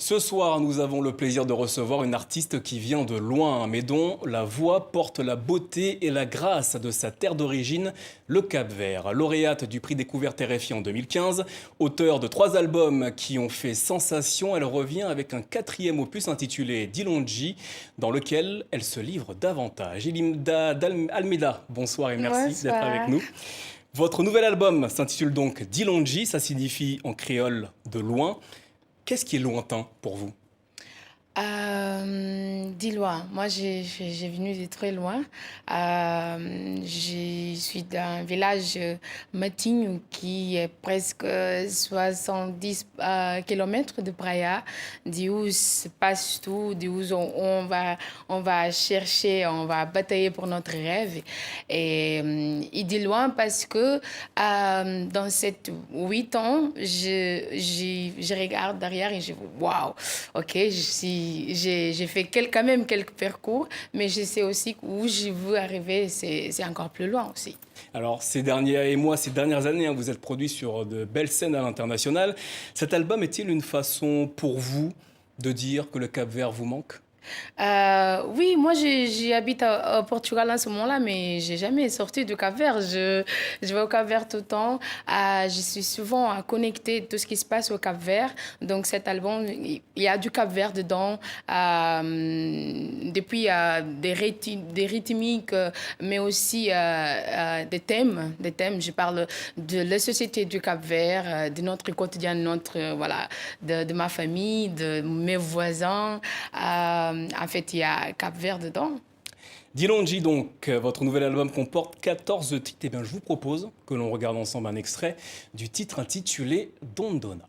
Ce soir, nous avons le plaisir de recevoir une artiste qui vient de loin, mais dont la voix porte la beauté et la grâce de sa terre d'origine, le Cap-Vert. Lauréate du prix Découverte RFI en 2015, auteure de 3 albums qui ont fait sensation, elle revient avec un 4e opus intitulé Dilondji, dans lequel elle se livre davantage. Ilinda Almeida, bonsoir et merci d'être avec nous. Votre nouvel album s'intitule donc Dilondji, ça signifie en créole de loin. Qu'est-ce qui est lointain pour vous? Dis loin. Moi, j'ai venu de très loin. Je suis d'un village Matignon qui est presque 70 kilomètres de Praia, d'où se passe tout, d'où on va chercher, on va batailler pour notre rêve. Et il dit loin parce que dans ces 8 ans, je regarde derrière et je dis waouh, ok, j'ai fait quand même quelques parcours, mais je sais aussi où je veux arriver, c'est encore plus loin aussi. Alors, ces dernières années, vous êtes produit sur de belles scènes à l'international. Cet album est-il une façon pour vous de dire que le Cap-Vert vous manque? Oui, moi j'habite au Portugal en ce moment-là, mais j'ai jamais sorti du Cap-Vert. Je vais au Cap-Vert tout le temps. Je suis souvent connectée à tout ce qui se passe au Cap-Vert. Donc cet album, il y a du Cap-Vert dedans, depuis des rythmiques, mais aussi des thèmes. Des thèmes. Je parle de la société du Cap-Vert, de notre quotidien, voilà, de ma famille, de mes voisins. En fait, il y a Cap-Vert dedans. Dilondji, donc, votre nouvel album comporte 14 titres. Eh bien, je vous propose que l'on regarde ensemble un extrait du titre intitulé Dondona.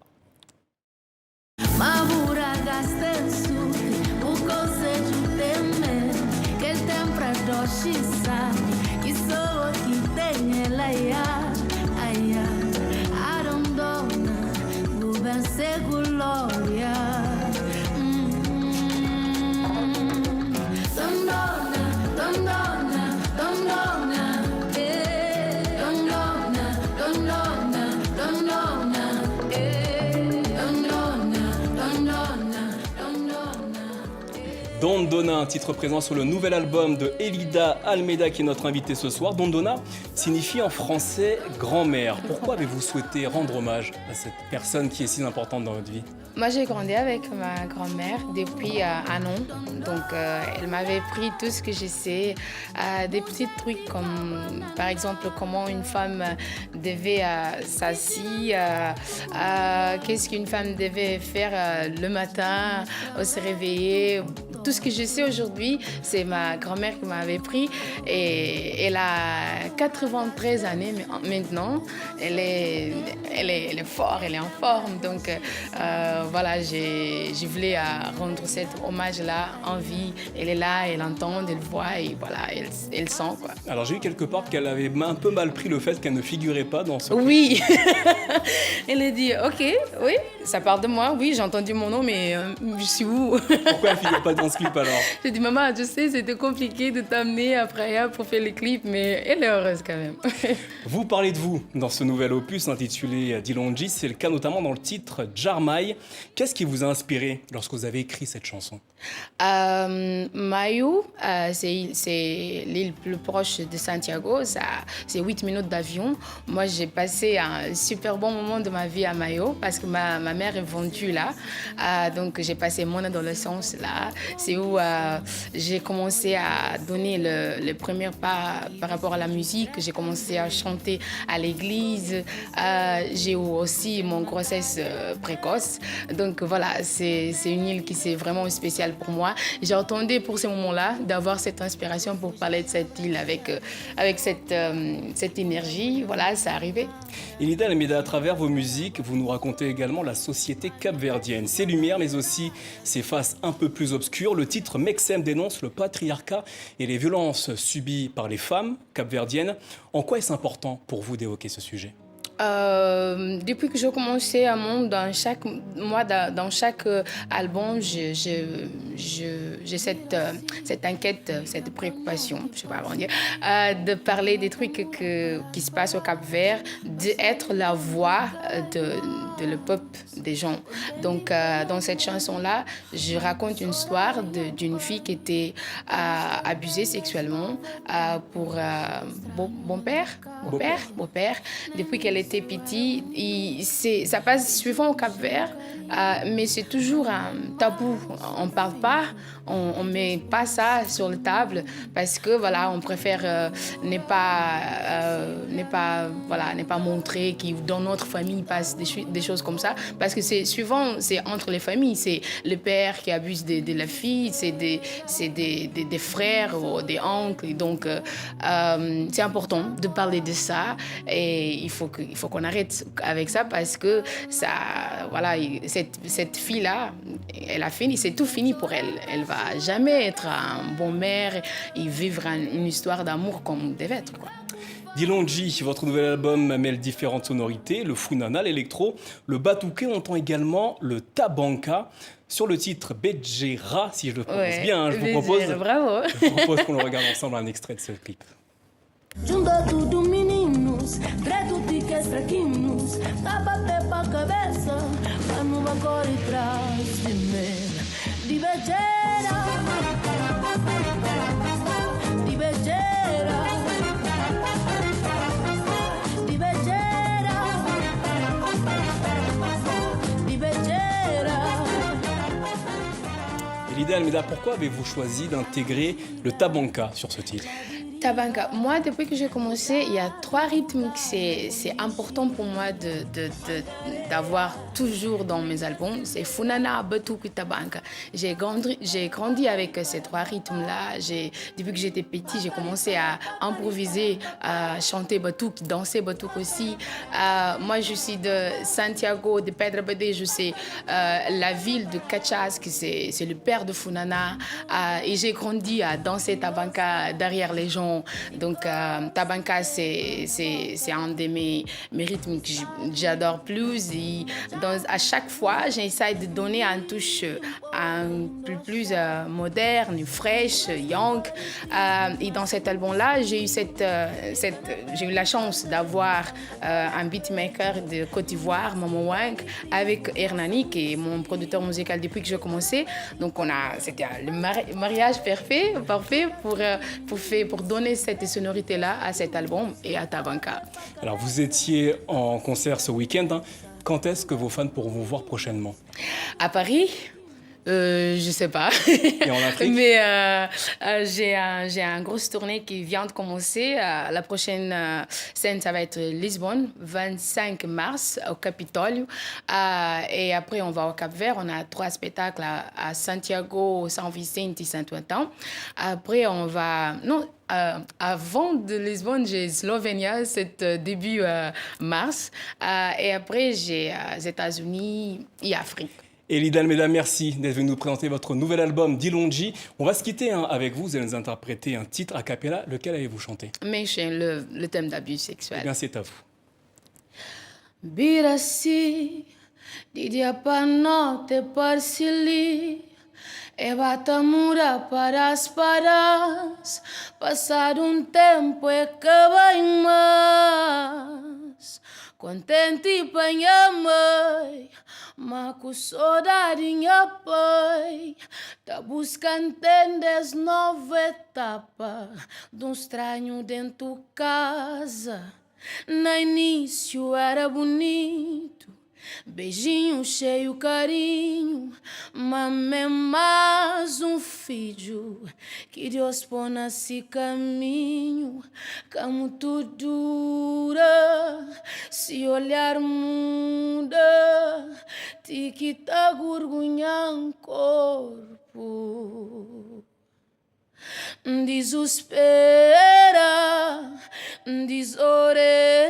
Dondona, un titre présent sur le nouvel album de Ilinda Almeida qui est notre invitée ce soir. Dondona signifie en français grand-mère. Pourquoi avez-vous souhaité rendre hommage à cette personne qui est si importante dans votre vie? Moi, j'ai grandi avec ma grand-mère depuis un an. Donc, elle m'avait pris tout ce que je sais, des petits trucs comme, par exemple, comment une femme devait s'asseoir, qu'est-ce qu'une femme devait faire le matin, se réveiller. Tout ce que je sais aujourd'hui, c'est ma grand-mère qui m'avait pris. Et elle a 93 années maintenant. Elle est forte, elle est en forme. Donc, voilà, je voulais rendre cet hommage-là en vie. Elle est là, elle entend, elle voit et voilà, elle sent, quoi. Alors j'ai eu quelque part qu'elle avait un peu mal pris le fait qu'elle ne figurait pas dans ce clip. Oui, elle a dit, ok, oui, ça part de moi, oui, j'ai entendu mon nom, mais je suis où? Pourquoi elle ne figure pas dans ce clip alors? J'ai dit, maman, je sais, c'était compliqué de t'amener à Praia pour faire les clips, mais elle est heureuse quand même. Vous parlez de vous dans ce nouvel opus intitulé Dilondji, c'est le cas notamment dans le titre Djarmay. Qu'est-ce qui vous a inspiré lorsque vous avez écrit cette chanson? Mayo, c'est l'île plus proche de Santiago, c'est 8 minutes d'avion. Moi, j'ai passé un super bon moment de ma vie à Mayo parce que ma mère est vendue là. Donc, j'ai passé mon adolescence là. C'est où j'ai commencé à donner le premier pas par rapport à la musique. J'ai commencé à chanter à l'église. J'ai eu aussi mon grossesse précoce. Donc, voilà, c'est une île qui c'est vraiment spéciale pour moi. J'attendais pour ce moment-là d'avoir cette inspiration pour parler de cette île avec cette énergie. Voilà, ça arrivait. Ilinda Almeida, à travers vos musiques, vous nous racontez également la société capverdienne, ses lumières, mais aussi ses faces un peu plus obscures. Le titre Mexem dénonce le patriarcat et les violences subies par les femmes capverdiennes. En quoi est-ce important pour vous d'évoquer ce sujet? Depuis que j'ai commencé à monter dans chaque mois, dans chaque album, j'ai cette enquête, cette préoccupation, je sais pas comment dire, de parler des trucs qui se passent au Cap-Vert, d'être la voix de le peuple des gens. Donc, dans cette chanson-là, je raconte une histoire d'une fille qui était abusée sexuellement pour beau-père, depuis qu'elle était petite. Ça passe souvent au Cap-Vert, mais c'est toujours un tabou. On ne parle pas, on ne met pas ça sur la table parce que voilà, on préfère ne pas montrer que dans notre famille il passe des choses comme ça, parce que c'est entre les familles, c'est le père qui abuse de la fille, c'est des frères ou des oncles. Donc c'est important de parler de ça, et il faut qu'on arrête avec ça, parce que ça, voilà, cette fille-là, elle a fini, c'est tout fini pour elle. Elle va jamais être un bon mère et vivre une histoire d'amour comme devait être, quoi. Dilonji, votre nouvel album mêle différentes sonorités, le funana, l'électro, le batuque, on entend également le tabanka. Sur le titre Bejera, si je le prononce bien, je vous propose qu'on le regarde ensemble un extrait de ce clip. Junta tudo meninos, preto tiques fraquinos, tá bater pra cabeça, pra não agora e trás de mim. Di Bejera, di Bejera, di Bejera, di Bejera. Elida Almeida, pourquoi avez-vous choisi d'intégrer le tabanka sur ce titre? Tabanka, moi, depuis que j'ai commencé, il y a 3 rythmes que c'est important pour moi d'avoir toujours dans mes albums. C'est Funana, Batuque, Tabanka. J'ai grandi avec ces 3 rythmes-là. Depuis que j'étais petit, j'ai commencé à improviser, à chanter Batuque, danser Batuque aussi. Moi, je suis de Santiago, de Pedra Bede. Je sais la ville de Cachas, que c'est le père de Funana. Et j'ai grandi à danser Tabanka derrière les gens. Donc, Tabanka, c'est un de mes rythmes que j'adore plus. Et à chaque fois, j'essaie de donner une touche un peu plus moderne, fraîche, young. Et dans cet album-là, j'ai eu la chance d'avoir un beatmaker de Côte d'Ivoire, Momo Wang, avec Hernani, qui est mon producteur musical depuis que j'ai commencé. Donc, c'était le mariage parfait pour donner cette sonorité-là à cet album et à Tabanka. Alors, vous étiez en concert ce week-end. Hein. Quand est-ce que vos fans pourront vous voir prochainement? À Paris, je sais pas. Et en Afrique? Mais j'ai un grosse tournée qui vient de commencer. La prochaine scène, ça va être Lisbonne, 25 mars, au Capitole. Et après, on va au Cap-Vert. On a 3 spectacles à Santiago, São Vicente et Saint-Ouen. Après, on va... Non, avant de Lisbonne, j'ai Slovénia, c'est début mars. Et après, j'ai les États-Unis et Afrique. Elida Almeida, merci d'être venue nous présenter votre nouvel album Dilonji. On va se quitter avec vous. Vous allez nous interpréter un titre a cappella. Lequel allez-vous chanter? Mention le thème d'abus sexuel. Eh bien, c'est à vous. Birasi, didia panote parsili, ebatamura para as paras, passado tempo e que vai mais, contente panha mãe, mas com saudadinha pai, tá buscando entendes nova etapa de estranho dentro casa. No início era bonito, beijinho cheio carinho, mas mais filho que Deus põe nesse caminho, como tudo dura, se olhar muda, te que tá gurgunhando corpo. Desespera, desorelha.